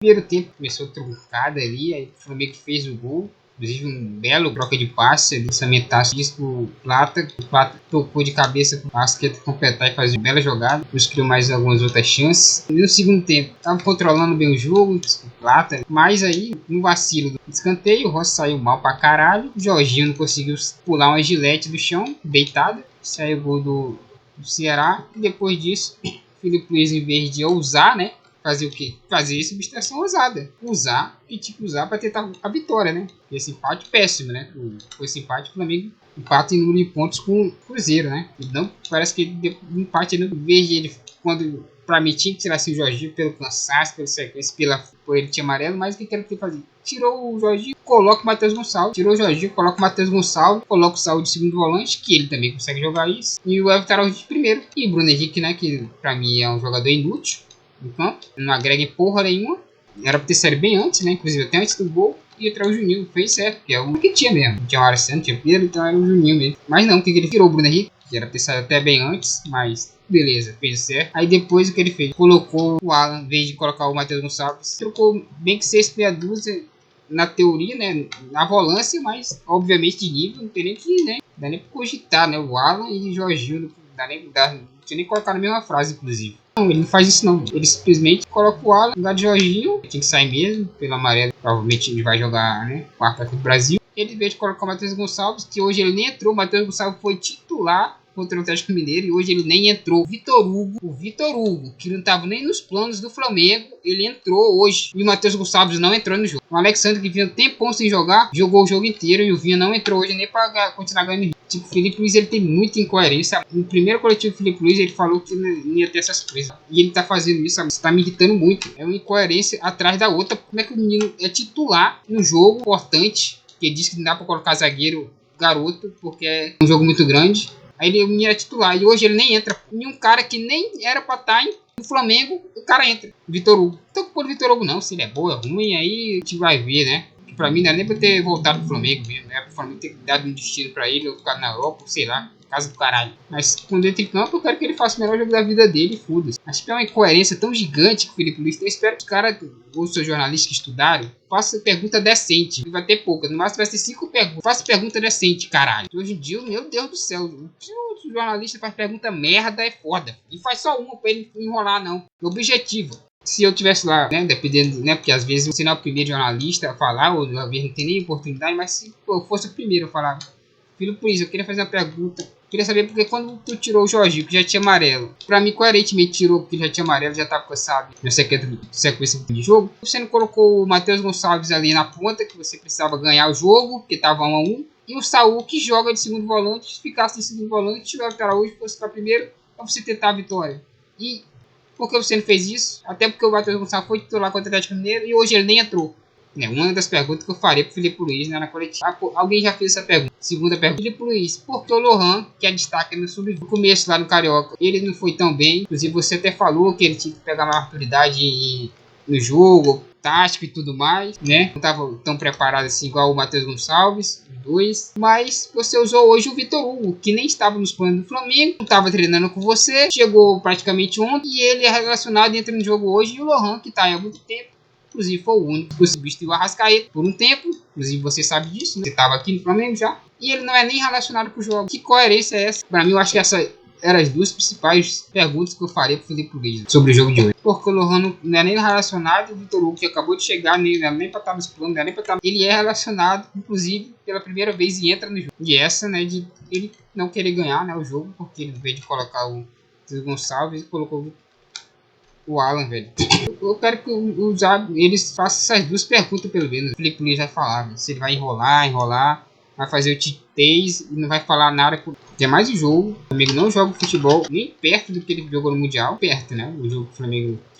Primeiro tempo começou truncada ali, aí o Flamengo fez o gol. Inclusive um belo troca de passe ali, lançamentaço disso pro Plata. O Plata tocou de cabeça pro Arrascaeta completar e fazer uma bela jogada. Depois criou mais algumas outras chances. E no segundo tempo, tava controlando bem o jogo, o Plata. Mas aí, no vacilo do escanteio, o Rossi saiu mal pra caralho. O Jorginho não conseguiu pular uma gilete do chão, deitado. Saiu o gol do Ceará. E depois disso, o Filipe Luiz, em vez de ousar, né? Fazer o quê? Fazer substituição ousada. Usar e usar para tentar a vitória, né? E esse empate péssimo, né? Foi esse empate, o Flamengo empata em número de pontos com o Cruzeiro, né? E não, parece que ele empate, em vez de ele, quando pra mim tinha que tirar assim, o Jorginho pelo cansaço, pela sequência, por ele tinha amarelo, mas o que ele fazer? Tirou o Jorginho, coloca o Matheus Gonçalves. Tirou o Jorginho, coloca o Matheus Gonçalves, coloca o Saúl de segundo volante, que ele também consegue jogar isso. E o Everton Araújo de primeiro. E o Bruno Henrique, né? Que pra mim é um jogador inútil. Então, não agrega em porra nenhuma. Era pra ter saído bem antes, né? Inclusive até antes do gol. E entrar o Juninho. Fez certo, que é o que tinha mesmo. Não tinha o Arsenal, não tinha o Pedro, então era o Juninho mesmo. Mas não, o que ele tirou o Bruno Henrique, que era pra ter saído até bem antes, mas beleza, fez certo. Aí depois o que ele fez? Colocou o Alan, em vez de colocar o Matheus Gonçalves. Trocou bem que 6 meia dúzia na teoria, né? Na volância, mas obviamente de nível, não tem nem que, né? Dá nem pra cogitar, né? O Alan e o Jorginho, não tinha nem colocado na mesma frase, inclusive. Não, ele não faz isso não. Ele simplesmente coloca o Alan no lugar de Jorginho. Tinha que sair mesmo, pelo amarelo. Provavelmente ele vai jogar, né? Quarta do Brasil. Ele veio de colocar o Matheus Gonçalves, que hoje ele nem entrou. O Matheus Gonçalves foi titular contra o Atlético Mineiro e hoje ele nem entrou. O Vitor Hugo, que não estava nem nos planos do Flamengo, ele entrou hoje. E o Matheus Gonçalves não entrou no jogo. O Alexandre, que vinha um tempão sem jogar, jogou o jogo inteiro e o Vinha não entrou hoje nem para continuar ganhando. Tipo, o Filipe Luiz ele tem muita incoerência. No primeiro coletivo do Filipe Luiz ele falou que não ia ter essas coisas. E ele tá fazendo isso, isso tá me irritando muito. É uma incoerência atrás da outra. Como é que o menino é titular no jogo importante? Que ele diz que não dá para colocar zagueiro garoto, porque é um jogo muito grande. Aí ele, o menino é titular. E hoje ele nem entra. E um cara que nem era pra estar no Flamengo, o cara entra. Vitor Hugo. Então, por Vitor Hugo não. Se ele é bom, é ruim, aí a gente vai ver, né? Que pra mim não era nem pra ter voltado pro Flamengo mesmo. Era pro Flamengo ter dado um destino pra ele, ou ficar na Europa, ou sei lá. Casa do caralho. Mas quando entra em campo, eu quero que ele faça o melhor jogo da vida dele, foda-se. Acho que é uma incoerência tão gigante que o Filipe Luiz tem. Eu espero que os caras, ou os seus jornalistas que estudaram, façam pergunta decente. Vai ter poucas, no máximo vai ter 5 perguntas. Faça pergunta decente, caralho. Hoje em dia, meu Deus do céu, se o jornalista faz pergunta merda, é foda. E faz só uma pra ele enrolar, não. Objetivo. Se eu tivesse lá, né, dependendo, né, porque às vezes você não é o primeiro jornalista a falar, ou às vezes não tem nem oportunidade, mas se eu fosse o primeiro a falar, Filipe Luiz, eu queria fazer uma pergunta. Queria saber porque quando tu tirou o Jorginho, que já tinha amarelo, pra mim coerentemente tirou porque já tinha amarelo, já tava cansado na sequência de jogo. Você não colocou o Matheus Gonçalves ali na ponta, que você precisava ganhar o jogo, porque tava 1-1. E o Saúl, que joga de segundo volante, ficasse de segundo volante, o Everton Araújo fosse para primeiro, pra você tentar a vitória. E por que você não fez isso? Até porque o Matheus Gonçalves foi titular contra o Atlético Mineiro e hoje ele nem entrou. É uma das perguntas que eu faria pro Filipe Luiz, né, na coletiva. Alguém já fez essa pergunta. Segunda pergunta, Filipe Luiz, por que o Lohan, que é destaque no começo lá no Carioca, ele não foi tão bem? Inclusive você até falou que ele tinha que pegar mais maturidade no jogo, tático e tudo mais, né? Não estava tão preparado assim igual o Matheus Gonçalves, os dois. Mas você usou hoje o Vitor Hugo, que nem estava nos planos do Flamengo, não estava treinando com você, chegou praticamente ontem e ele é relacionado, entra no jogo hoje, e o Lohan, que está há muito tempo. Inclusive foi o único que substituiu o Arrascaeta por um tempo. Inclusive você sabe disso, né? Você estava aqui no Flamengo já. E ele não é nem relacionado com o jogo. Que coerência é essa? Para mim eu acho que essa eram as duas principais perguntas que eu faria pro Filipe Luiz sobre o jogo de hoje. Porque o Lohan não é nem relacionado. O Vitor Hugo que acabou de chegar, nem para estar nos planos, nem para estar. Ele é relacionado, inclusive, pela primeira vez e entra no jogo. E essa, né, de ele não querer ganhar, né, o jogo, porque ele veio de colocar o Gonçalves e colocou o Alan, velho. Eu quero que eles façam essas duas perguntas pelo menos. O Filipe Luiz vai falar, se ele vai enrolar, vai fazer o titez e não vai falar nada. Porque é mais um jogo. O Flamengo não joga futebol nem perto do que ele jogou no Mundial. Perto, né? O jogo que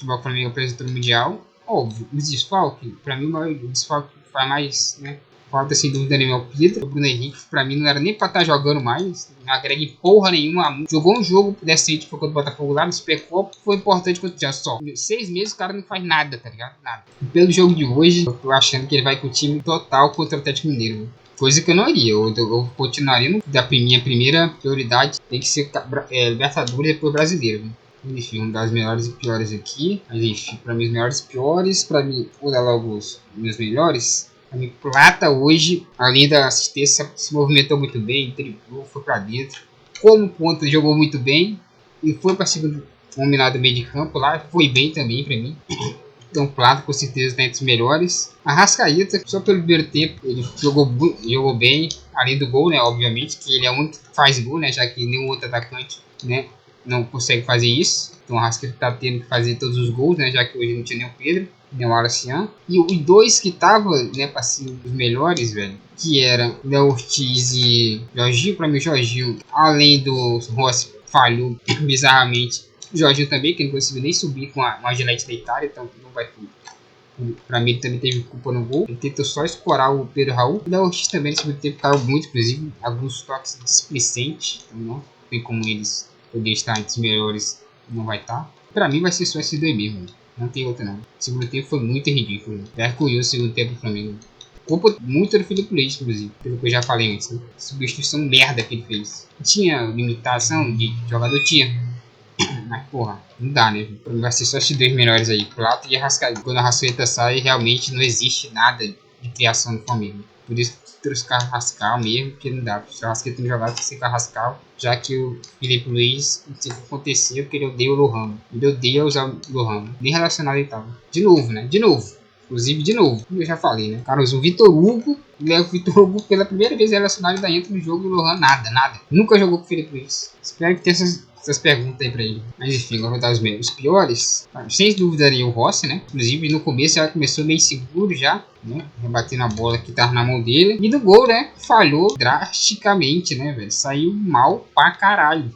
o Flamengo apresentou no Mundial. Óbvio, os desfalques, pra mim o desfalque faz mais, né? Falta sem dúvida nenhuma o Pedro. O Bruno Henrique, pra mim, não era nem pra estar jogando mais. Não agrega em porra nenhuma. Jogou um jogo decente, foi contra o Botafogo lá no Supercopa. Foi importante contra o Chelsea só. 6 meses o cara não faz nada, tá ligado? Nada. E pelo jogo de hoje, eu tô achando que ele vai com o time total contra o Atlético Mineiro. Coisa que eu não iria. Eu continuaria da minha primeira prioridade. Tem que ser Libertadores e depois Brasileiro. Enfim, uma das melhores e piores aqui. Mas enfim, pra mim os melhores e piores. Pra mim, vou dar logo os meus melhores. Pra mim, Plata hoje, além da assistência, se movimentou muito bem, driblou, foi pra dentro. Como ponta, jogou muito bem. E foi pra segundo combinado meio de campo lá. Foi bem também pra mim. Então, Plata com certeza está entre os melhores. Arrascaeta, só pelo primeiro tempo, ele jogou bem, além do gol, né? Obviamente, que ele é o único que faz gol, né? Já que nenhum outro atacante, né, não consegue fazer isso. Então, o Arrascaeta está tendo que fazer todos os gols, né? Já que hoje não tinha nem o Pedro, nem o Alacian. E os dois que estavam, né, para ser os melhores, velho, que era Léo Ortiz e Jorginho. Para mim, o Jorginho, além do Rossi, falhou bizarramente. O Jorginho também, que não conseguiu nem subir com a Gillette da Itália, então não vai tudo. Pra mim, ele também teve culpa no gol. Ele tentou só escorar o Pedro Raul. O Léo Ortiz também, no segundo tempo, caiu muito, inclusive, alguns toques displicentes. Não tem como eles poderem estar entre os melhores, não vai estar. Pra mim, vai ser só esses dois mesmo. Não tem outro, não. O segundo tempo foi muito ridículo. Vergonhoso o segundo tempo do Flamengo. Culpa muito do Felipe Luiz, inclusive, pelo que eu já falei antes. Né? Substituição merda que ele fez. Tinha limitação de jogador? Tinha. Mas porra, não dá, né? Vai ser só esses dois melhores aí, Plata e Arrascaeta. Quando a Arrascaeta sai, realmente não existe nada de criação do Flamengo. Por isso trouxe Carrascal mesmo, porque não dá. Se o Arrascaeta não jogar, tem que ser Carrascal. Já que o Felipe Luiz, não sei o que aconteceu, porque ele odeia o Lohan. Ele odeia usar o Lohan. Nem relacionado e tal. De novo, né? De novo. Inclusive, de novo, como eu já falei, né? Cara, usou o Vitor Hugo, leva o Vitor Hugo pela primeira vez relacionado e ainda entra no jogo e o Lohan nada. Nunca jogou com o Felipe Luiz. Espero que tenha essas perguntas aí pra ele. Mas enfim, agora vou dar os piores. Sem dúvida aí o Rossi, né? Inclusive no começo ela começou meio seguro já, né? Rebatendo a bola que tava na mão dele. E do gol, né? Falhou drasticamente, né, velho? Saiu mal pra caralho.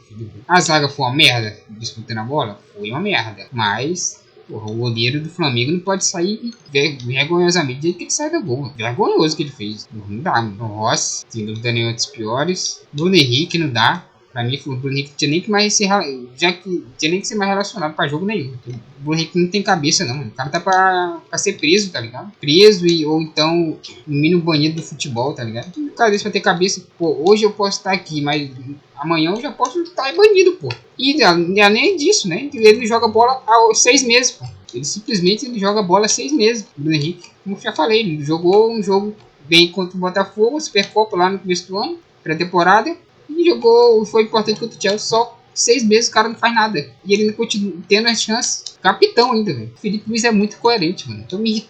A zaga foi uma merda disputando a bola? Foi uma merda. Mas porra, o goleiro do Flamengo não pode sair vergonhosamente do jeito que ele sai do gol. Vergonhoso que ele fez. Não dá, mano. O Rossi, sem dúvida nenhuma, dos piores. Bruno Henrique não dá. Pra mim, o Bruno Henrique tinha nem que mais ser, já que tinha nem que ser mais relacionado pra jogo nenhum. O Bruno Henrique não tem cabeça, não. O cara tá pra ser preso, tá ligado? Preso ou então no mínimo banido do futebol, tá ligado? O cara desse pra ter cabeça, pô, hoje eu posso estar aqui, mas amanhã eu já posso estar banido, pô. E além disso, né? Ele joga bola há 6 meses, pô. Ele joga bola há 6 meses, o Bruno Henrique. Como eu já falei, ele jogou um jogo bem contra o Botafogo, Supercopa lá no começo do ano, pré-temporada. E jogou, foi importante contra o Chelsea, só 6 meses o cara não faz nada. E ele não continua tendo as chances. Capitão ainda, velho. O Felipe Luiz é muito coerente, mano.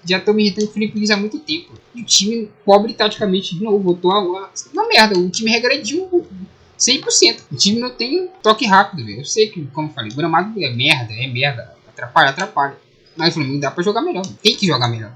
Já tô me irritando com o Felipe Luiz há muito tempo. E o time pobre taticamente de novo. Voltou uma merda. O time regrediu 100%. O time não tem toque rápido, velho. Eu sei que, como eu falei, o gramado é merda. Atrapalha. Mas o Flamengo dá pra jogar melhor. Tem que jogar melhor.